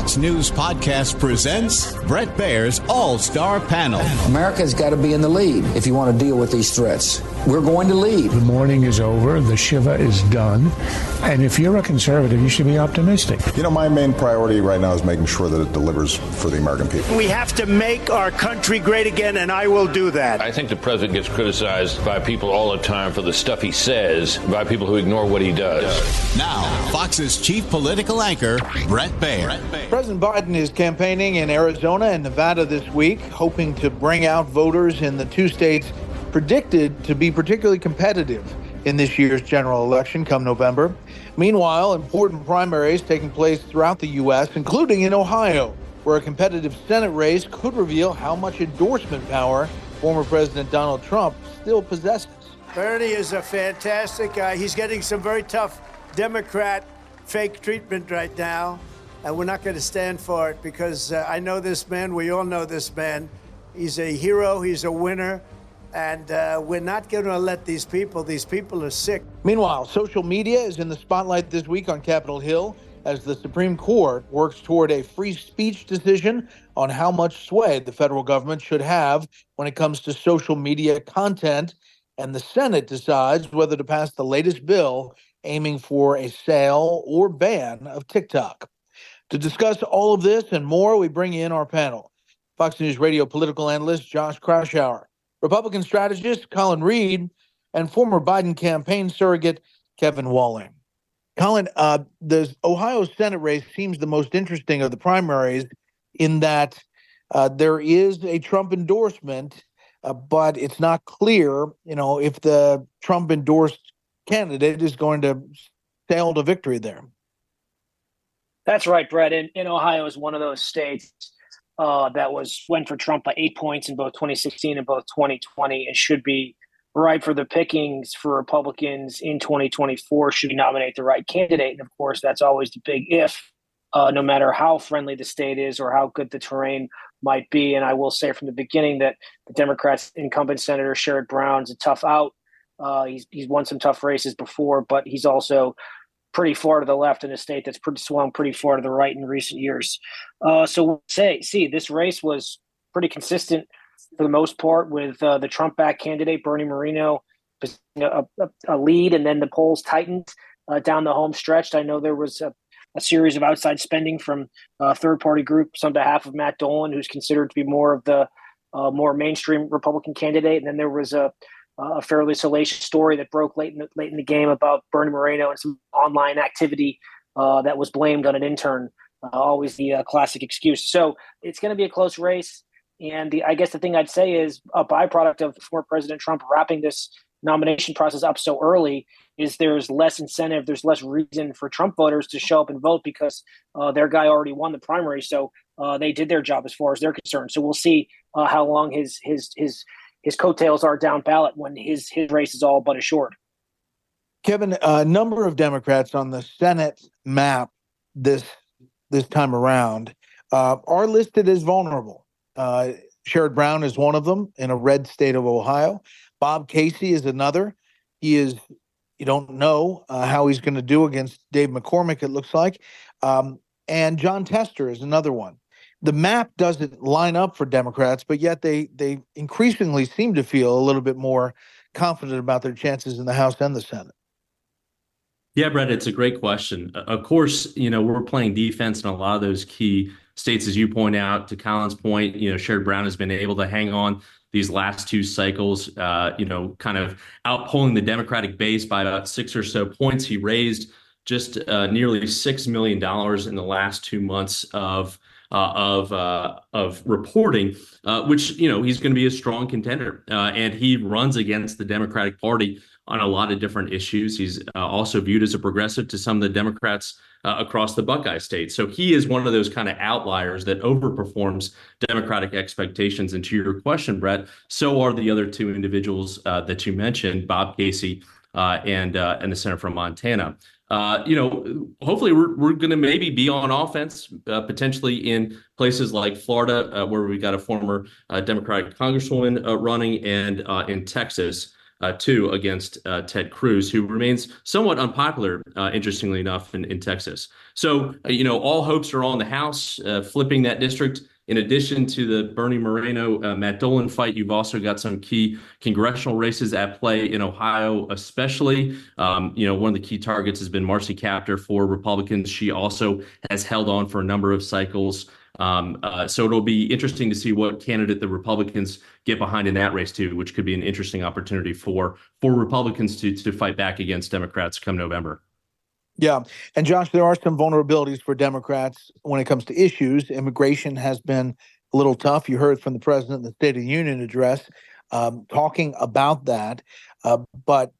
Fox News Podcast presents Brett Baer's All-Star Panel. America's got to be in the lead if you want to deal with these threats. We're going to lead. The mourning is over. The Shiva is done. And if you're a conservative, you should be optimistic. You know, my main priority right now is making sure that it delivers for the American people. We have to make our country great again, and I will do that. I think the president gets criticized by people all the time for the stuff he says, by people who ignore what he does. Now, Fox's chief political anchor, Brett Baer. President Biden is campaigning in Arizona and Nevada this week, hoping to bring out voters in the two states predicted to be particularly competitive in this year's general election come November. Meanwhile, important primaries taking place throughout the U.S., including in Ohio, where a competitive Senate race could reveal how much endorsement power former President Donald Trump still possesses. Bernie is a fantastic guy. He's getting some very tough Democrat fake treatment right now, and we're not going to stand for it because I know this man. We all know this man. He's a hero. He's a winner. And we're not going to let these people are sick. Meanwhile, social media is in the spotlight this week on Capitol Hill as the Supreme Court works toward a free speech decision on how much sway the federal government should have when it comes to social media content. And the Senate decides whether to pass the latest bill aiming for a sale or ban of TikTok. To discuss all of this and more, we bring in our panel. Fox News radio political analyst Josh Kraushaar, Republican strategist Colin Reed, and former Biden campaign surrogate Kevin Walling. Colin, the Ohio Senate race seems the most interesting of the primaries in that there is a Trump endorsement, but it's not clear, if the Trump endorsed candidate is going to sail to victory there. That's right, Brett. In Ohio is one of those states that went for Trump by 8 points in both 2016 and both 2020 and should be ripe for the pickings for Republicans in 2024 should we nominate the right candidate. And of course, that's always the big if, no matter how friendly the state is or how good the terrain might be. And I will say from the beginning that the Democrats' incumbent Senator Sherrod Brown's a tough out. He's won some tough races before, but he's also pretty far to the left in a state that's swung pretty far to the right in recent years. So we'll see, this race was pretty consistent for the most part with the Trump-backed candidate, Bernie Moreno, a lead, and then the polls tightened down the home stretch. I know there was a series of outside spending from third-party groups on behalf of Matt Dolan, who's considered to be more of the more mainstream Republican candidate. And then there was a fairly salacious story that broke late in the game about Bernie Moreno and some online activity that was blamed on an intern. Always the classic excuse. So it's going to be a close race. And I guess the thing I'd say is a byproduct of former President Trump wrapping this nomination process up so early is there's less incentive, there's less reason for Trump voters to show up and vote because their guy already won the primary. So they did their job as far as they're concerned. So we'll see how long his coattails are down ballot when his race is all but assured. Kevin, a number of Democrats on the Senate map this time around are listed as vulnerable. Sherrod Brown is one of them in a red state of Ohio. Bob Casey is another. You don't know how he's going to do against Dave McCormick, it looks like. And John Tester is another one. The map doesn't line up for Democrats, but yet they increasingly seem to feel a little bit more confident about their chances in the House and the Senate. Yeah, Brett, it's a great question. Of course, we're playing defense in a lot of those key states, as you point out. To Colin's point, Sherrod Brown has been able to hang on these last two cycles, kind of outpolling the Democratic base by about 6 or so points. He raised just nearly $6 million in the last 2 months of reporting, which, he's going to be a strong contender. And he runs against the Democratic Party on a lot of different issues. He's also viewed as a progressive to some of the Democrats across the Buckeye State. So he is one of those kind of outliers that overperforms Democratic expectations. And to your question, Brett, so are the other two individuals that you mentioned, Bob Casey and the senator from Montana. Hopefully we're going to maybe be on offense, potentially in places like Florida, where we got a former Democratic congresswoman running, and in Texas. too, against Ted Cruz, who remains somewhat unpopular, interestingly enough, in Texas. So, all hopes are on the House flipping that district. In addition to the Bernie Moreno, Matt Dolan fight, you've also got some key congressional races at play in Ohio, especially. One of the key targets has been Marcy Kaptur for Republicans. She also has held on for a number of cycles. So it'll be interesting to see what candidate the Republicans get behind in that race too, which could be an interesting opportunity for Republicans to fight back against Democrats come November. Yeah. And Josh, there are some vulnerabilities for Democrats when it comes to issues. Immigration has been a little tough. You heard from the president in the State of the Union address talking about that. But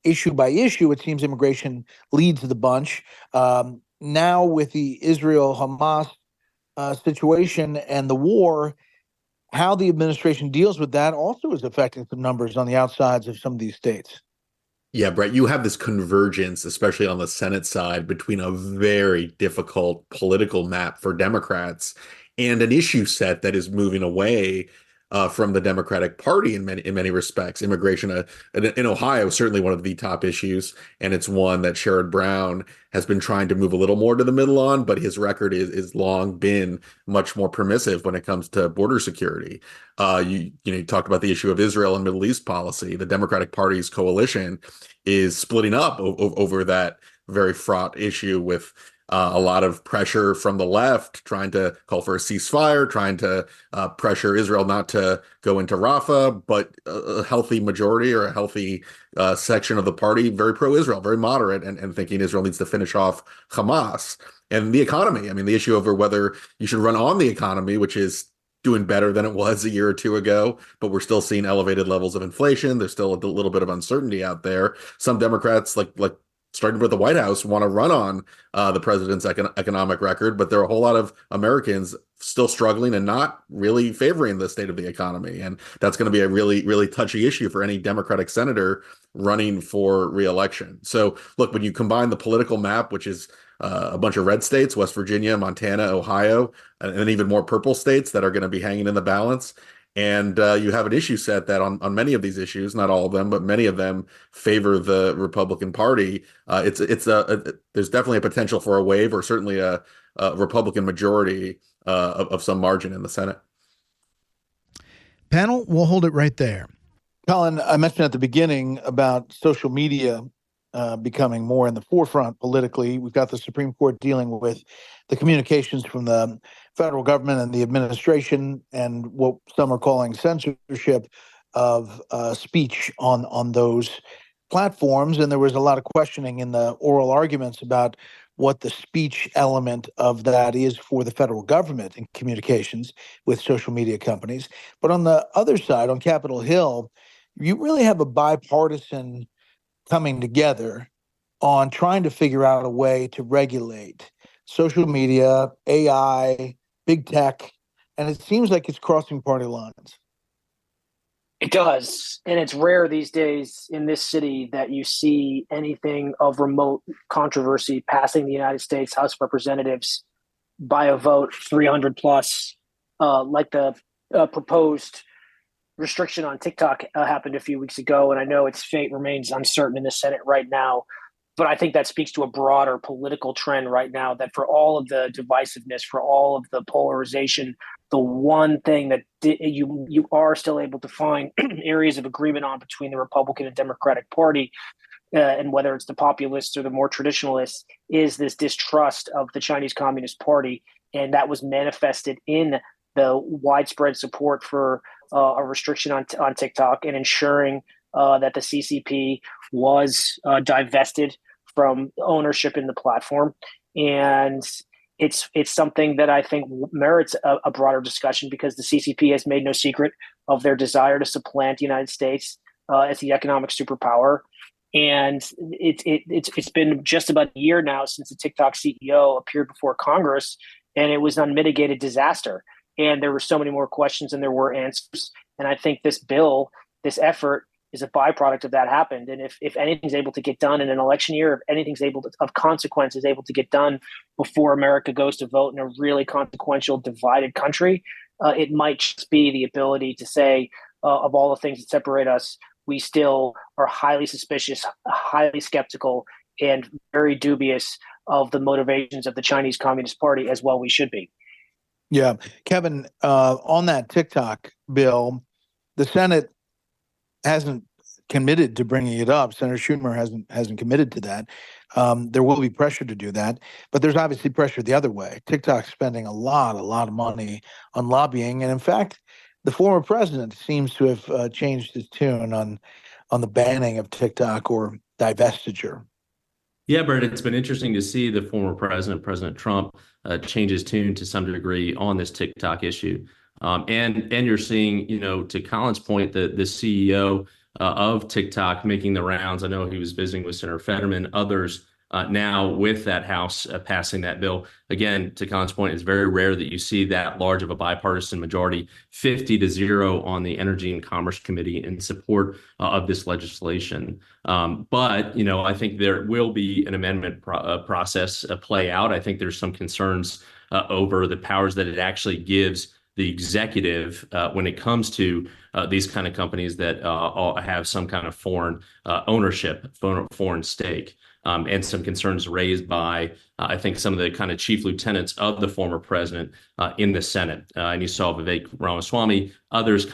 issue by issue, it seems immigration leads the bunch. Now with the Israel-Hamas situation and the war, how the administration deals with that also is affecting some numbers on the outsides of some of these states. Yeah, Brett, you have this convergence, especially on the Senate side, between a very difficult political map for Democrats and an issue set that is moving away from the Democratic Party in many respects. Immigration in Ohio is certainly one of the top issues, and it's one that Sherrod Brown has been trying to move a little more to the middle on, but his record is long been much more permissive when it comes to border security. You talked about the issue of Israel and Middle East policy. The Democratic Party's coalition is splitting up over that very fraught issue with a lot of pressure from the left, trying to call for a ceasefire, trying to pressure Israel not to go into Rafah, but a healthy majority or a healthy section of the party, very pro-Israel, very moderate, and thinking Israel needs to finish off Hamas. And the economy, I mean, the issue over whether you should run on the economy, which is doing better than it was a year or two ago, but we're still seeing elevated levels of inflation. There's still a little bit of uncertainty out there. Some Democrats, like starting with the White House, want to run on the president's economic record, but there are a whole lot of Americans still struggling and not really favoring the state of the economy. And that's going to be a really, really touchy issue for any Democratic senator running for re-election. So look, when you combine the political map, which is a bunch of red states, West Virginia, Montana, Ohio, and even more purple states that are going to be hanging in the balance, and you have an issue set that on many of these issues, not all of them, but many of them favor the Republican Party. There's definitely a potential for a wave, or certainly a Republican majority of some margin in the Senate. Panel, we'll hold it right there. Colin, I mentioned at the beginning about social media becoming more in the forefront politically. We've got the Supreme Court dealing with the communications from the federal government and the administration and what some are calling censorship of speech on those platforms. And there was a lot of questioning in the oral arguments about what the speech element of that is for the federal government in communications with social media companies. But on the other side, on Capitol Hill, you really have a bipartisan coming together on trying to figure out a way to regulate social media, AI, big tech, and it seems like it's crossing party lines. It does. And it's rare these days in this city that you see anything of remote controversy passing the United States House of Representatives by a vote 300 plus, like the proposed restriction on TikTok happened a few weeks ago. And I know its fate remains uncertain in the Senate right now. But I think that speaks to a broader political trend right now that for all of the divisiveness, for all of the polarization, the one thing that you are still able to find areas of agreement on between the Republican and Democratic Party, and whether it's the populists or the more traditionalists, is this distrust of the Chinese Communist Party. And that was manifested in the widespread support for a restriction on TikTok and ensuring that the CCP was divested from ownership in the platform. And it's something that I think merits a broader discussion because the CCP has made no secret of their desire to supplant the United States as the economic superpower. And it's been just about a year now since the TikTok CEO appeared before Congress, and it was unmitigated disaster. And there were so many more questions than there were answers. And I think this bill, this effort, is a byproduct of that happened. And if anything's able to get done in an election year, if anything's of consequence is able to get done before America goes to vote in a really consequential, divided country, it might just be the ability to say, of all the things that separate us, we still are highly suspicious, highly skeptical, and very dubious of the motivations of the Chinese Communist Party, as well we should be. Yeah. Kevin, on that TikTok bill, the Senate hasn't committed to bringing it up. Senator Schumer hasn't committed to that. There will be pressure to do that, but there's obviously pressure the other way. TikTok's spending a lot of money on lobbying, and in fact, the former president seems to have changed his tune on the banning of TikTok or divestiture. Yeah, Bert, it's been interesting to see the former president, President Trump, change his tune to some degree on this TikTok issue. And you're seeing, to Colin's point, the CEO of TikTok making the rounds. I know he was visiting with Senator Fetterman, others now with that House passing that bill. Again, to Colin's point, it's very rare that you see that large of a bipartisan majority, 50-0 on the Energy and Commerce Committee in support of this legislation. But, I think there will be an amendment process play out. I think there's some concerns over the powers that it actually gives the executive when it comes to these kind of companies that all have some kind of foreign ownership, foreign stake. And some concerns raised by, I think, some of the kind of chief lieutenants of the former president in the Senate. And you saw Vivek Ramaswamy, others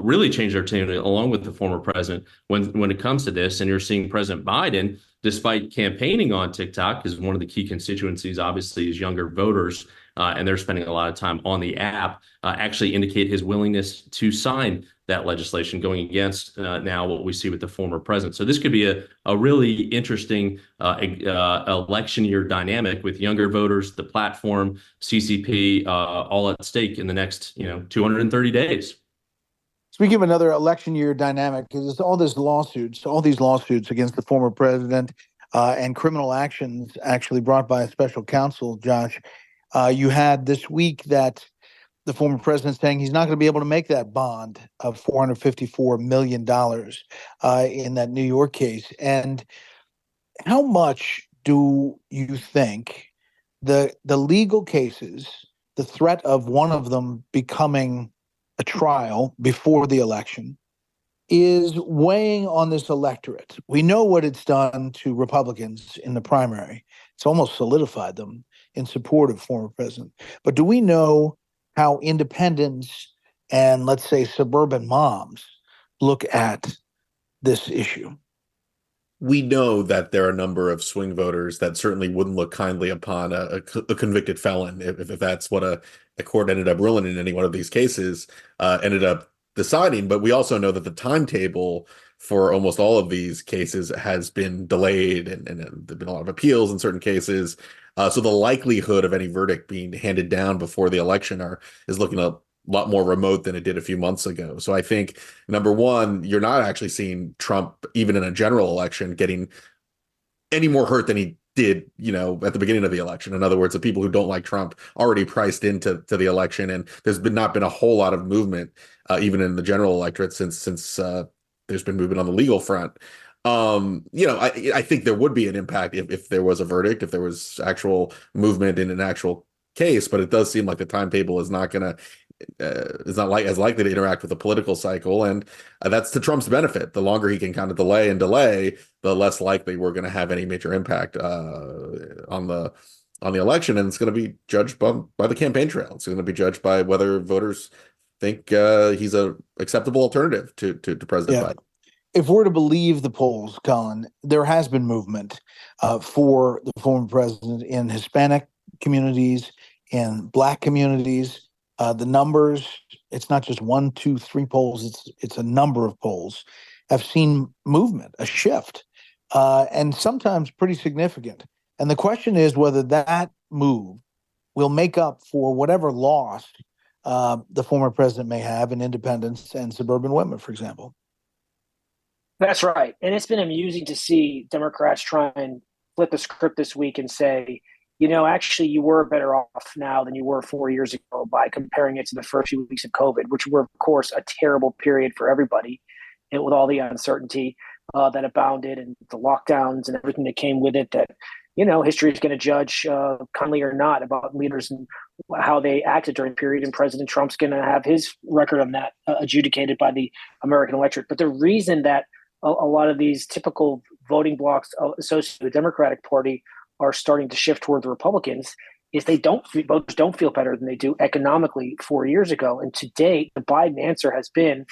really change their tune along with the former president when it comes to this. And you're seeing President Biden, despite campaigning on TikTok, because one of the key constituencies, obviously, is younger voters, and they're spending a lot of time on the app, actually indicate his willingness to sign that legislation, going against now what we see with the former president. So this could be a really interesting election year dynamic with younger voters, the platform, CCP, all at stake in the next 230 days. Speaking of another election year dynamic, because all these lawsuits against the former president and criminal actions actually brought by a special counsel, Josh, you had this week that the former president saying he's not going to be able to make that bond of $454 million in that New York case. And how much do you think the legal cases, the threat of one of them becoming a trial before the election, is weighing on this electorate? We know what it's done to Republicans in the primary. It's almost solidified them in support of former president. But do we know how independents and, let's say, suburban moms look at this issue? We know that there are a number of swing voters that certainly wouldn't look kindly upon a convicted felon if that's what a court ended up ruling in any one of these cases, ended up deciding. But we also know that the timetable for almost all of these cases has been delayed, and there have been a lot of appeals in certain cases. So the likelihood of any verdict being handed down before the election is looking a lot more remote than it did a few months ago. So I think, number one, you're not actually seeing Trump, even in a general election, getting any more hurt than he did, at the beginning of the election. In other words, the people who don't like Trump already priced into the election, and there's not been a whole lot of movement, even in the general electorate, since there's been movement on the legal front. I think there would be an impact if there was a verdict, if there was actual movement in an actual case, but it does seem like the timetable is not as likely to interact with the political cycle, and that's to Trump's benefit. The longer he can kind of delay, the less likely we're going to have any major impact on the election, and it's going to be judged by the campaign trail. It's going to be judged by whether voters think he's a acceptable alternative to President Biden. If we're to believe the polls, Colin, there has been movement for the former president in Hispanic communities, in Black communities. The numbers, it's not just 1, 2, 3 polls, it's a number of polls, have seen movement, a shift, and sometimes pretty significant. And the question is whether that move will make up for whatever loss the former president may have in independents and suburban women, for example. That's right. And it's been amusing to see Democrats try and flip the script this week and say, actually, you were better off now than you were 4 years ago by comparing it to the first few weeks of COVID, which were, of course, a terrible period for everybody, and with all the uncertainty that abounded and the lockdowns and everything that came with it that history is going to judge kindly or not about leaders and how they acted during the period, and President Trump's going to have his record on that adjudicated by the American electorate. But the reason that a lot of these typical voting blocks associated with the Democratic Party are starting to shift toward the Republicans is voters don't feel better than they do economically 4 years ago. And to date, the Biden answer has been,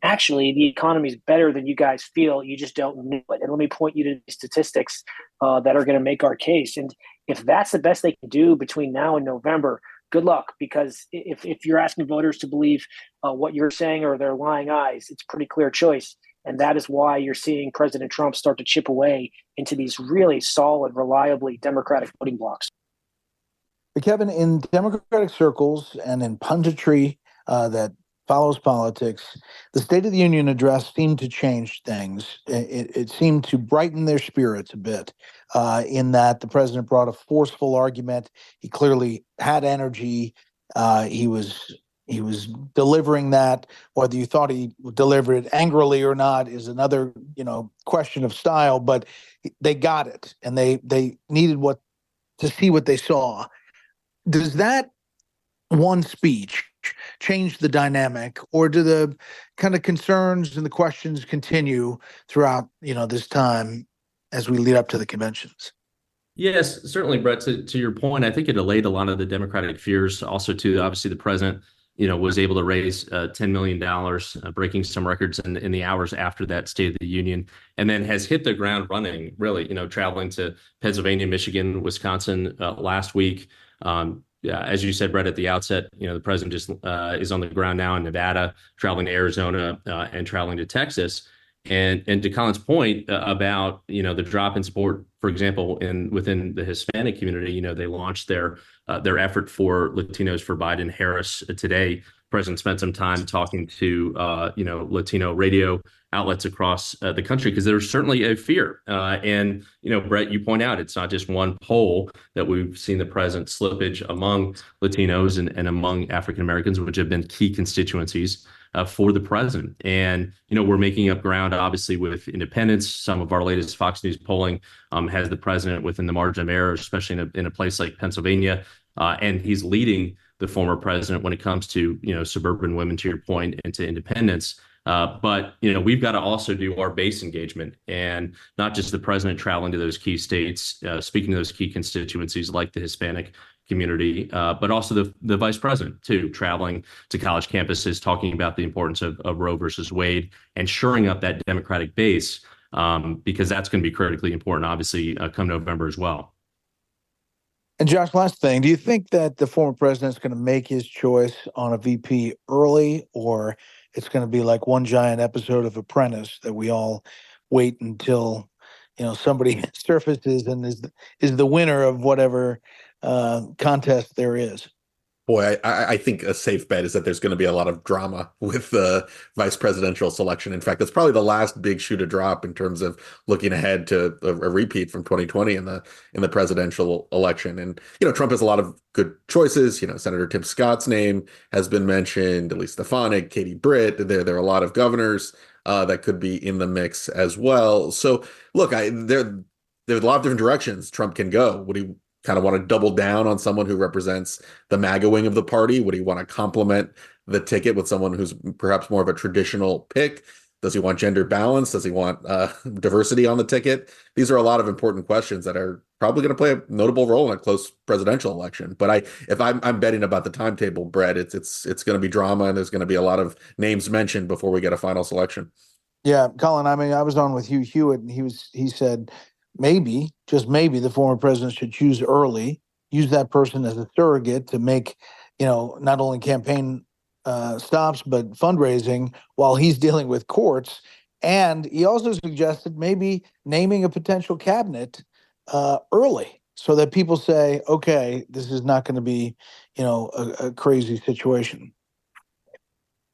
actually, the economy is better than you guys feel. You just don't know it. And let me point you to the statistics that are going to make our case. And if that's the best they can do between now and November, good luck. Because if you're asking voters to believe what you're saying or their lying eyes, it's a pretty clear choice. And that is why you're seeing President Trump start to chip away into these really solid, reliably Democratic voting blocks. But Kevin, in Democratic circles and in punditry that follows politics, the State of the Union address seemed to change things. It seemed to brighten their spirits a bit in that the president brought a forceful argument. He clearly had energy. He was delivering that. Whether you thought he delivered it angrily or not is another, question of style. But they got it, and they needed to see what they saw. Does that one speech change the dynamic, or do the kind of concerns and the questions continue throughout, this time as we lead up to the conventions? Yes, certainly, Brett. To your point, I think it allayed a lot of the Democratic fears. Also, obviously, the president, was able to raise $10 million, breaking some records in the hours after that State of the Union, and then has hit the ground running. Really, traveling to Pennsylvania, Michigan, Wisconsin last week. As you said, Brett, at the outset, the president just is on the ground now in Nevada, traveling to Arizona and traveling to Texas. And to Colin's point about, the drop in support, for example, within the Hispanic community, they launched their effort for Latinos for Biden Harris today. The president spent some time talking to, Latino radio outlets across the country, because there's certainly a fear. And, Brett, you point out, it's not just one poll that we've seen the president slippage among Latinos and among African Americans, which have been key constituencies for the president. And, we're making up ground, obviously, with independents. Some of our latest Fox News polling has the president within the margin of error, especially in a place like Pennsylvania. And he's leading the former president when it comes to, suburban women, to your point, and to independents. But, we've got to also do our base engagement, and not just the president traveling to those key states, speaking to those key constituencies like the Hispanic community, but also the vice president, too, traveling to college campuses, talking about the importance of Roe versus Wade and shoring up that Democratic base, because that's going to be critically important, obviously, come November as well. And Josh, last thing, do you think that the former president is going to make his choice on a VP early, or it's going to be like one giant episode of Apprentice that we all wait until, somebody surfaces and is the winner of whatever contest there is? Boy, I think a safe bet is that there's going to be a lot of drama with the vice presidential selection. In fact, that's probably the last big shoe to drop in terms of looking ahead to a repeat from 2020 in the presidential election. And, Trump has a lot of good choices. Senator Tim Scott's name has been mentioned, Elise Stefanik, Katie Britt. There are a lot of governors that could be in the mix as well. So, look, there's a lot of different directions Trump can go. Would he kind of want to double down on someone who represents the MAGA wing of the party? Would he want to complement the ticket with someone who's perhaps more of a traditional pick? Does he want gender balance? Does he want diversity on the ticket? These are a lot of important questions that are probably going to play a notable role in a close presidential election. But if I'm betting about the timetable, Brett, it's going to be drama, and there's going to be a lot of names mentioned before we get a final selection. Yeah, Colin, I was on with Hugh Hewitt, and he said, maybe, just maybe, the former president should choose early, use that person as a surrogate to make, not only campaign stops, but fundraising while he's dealing with courts. And he also suggested maybe naming a potential cabinet early, so that people say, okay, this is not going to be, a crazy situation.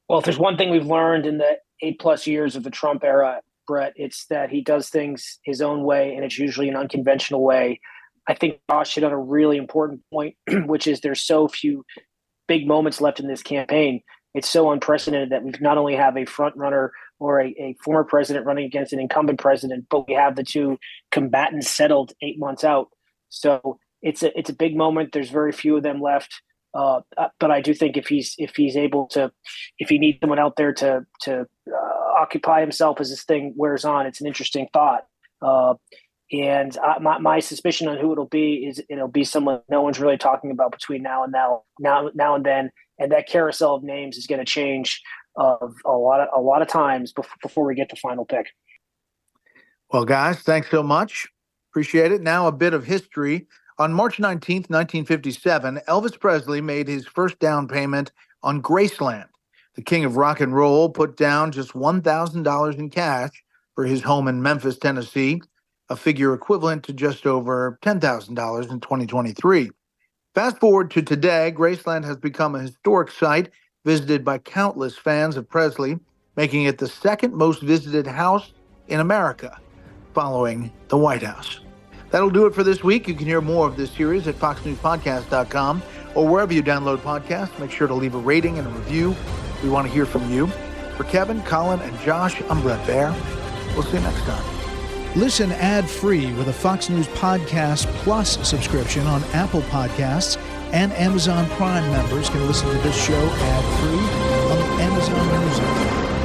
Well, if there's one thing we've learned in the 8+ years of the Trump era, Brett, it's that he does things his own way, and it's usually an unconventional way. I think Josh hit on a really important point, which is there's so few big moments left in this campaign. It's so unprecedented that we not only have a front runner or a former president running against an incumbent president, but we have the two combatants settled 8 months out. So it's a big moment. There's very few of them left. But I do think if he needs someone out there to occupy himself as this thing wears on, it's an interesting thought. And my suspicion on who it'll be is it'll be someone no one's really talking about between now and then, and that carousel of names is going to change a lot of times before we get the final pick. Well, guys, thanks so much. Appreciate it. Now a bit of history. On March 19th, 1957, Elvis Presley made his first down payment on Graceland. The king of rock and roll put down just $1,000 in cash for his home in Memphis, Tennessee, a figure equivalent to just over $10,000 in 2023. Fast forward to today, Graceland has become a historic site visited by countless fans of Presley, making it the second most visited house in America, following the White House. That'll do it for this week. You can hear more of this series at foxnewspodcast.com or wherever you download podcasts. Make sure to leave a rating and a review. We want to hear from you. For Kevin, Colin, and Josh, I'm Brett Baer. We'll see you next time. Listen ad-free with a Fox News Podcast Plus subscription on Apple Podcasts, and Amazon Prime members can listen to this show ad-free on the Amazon Music.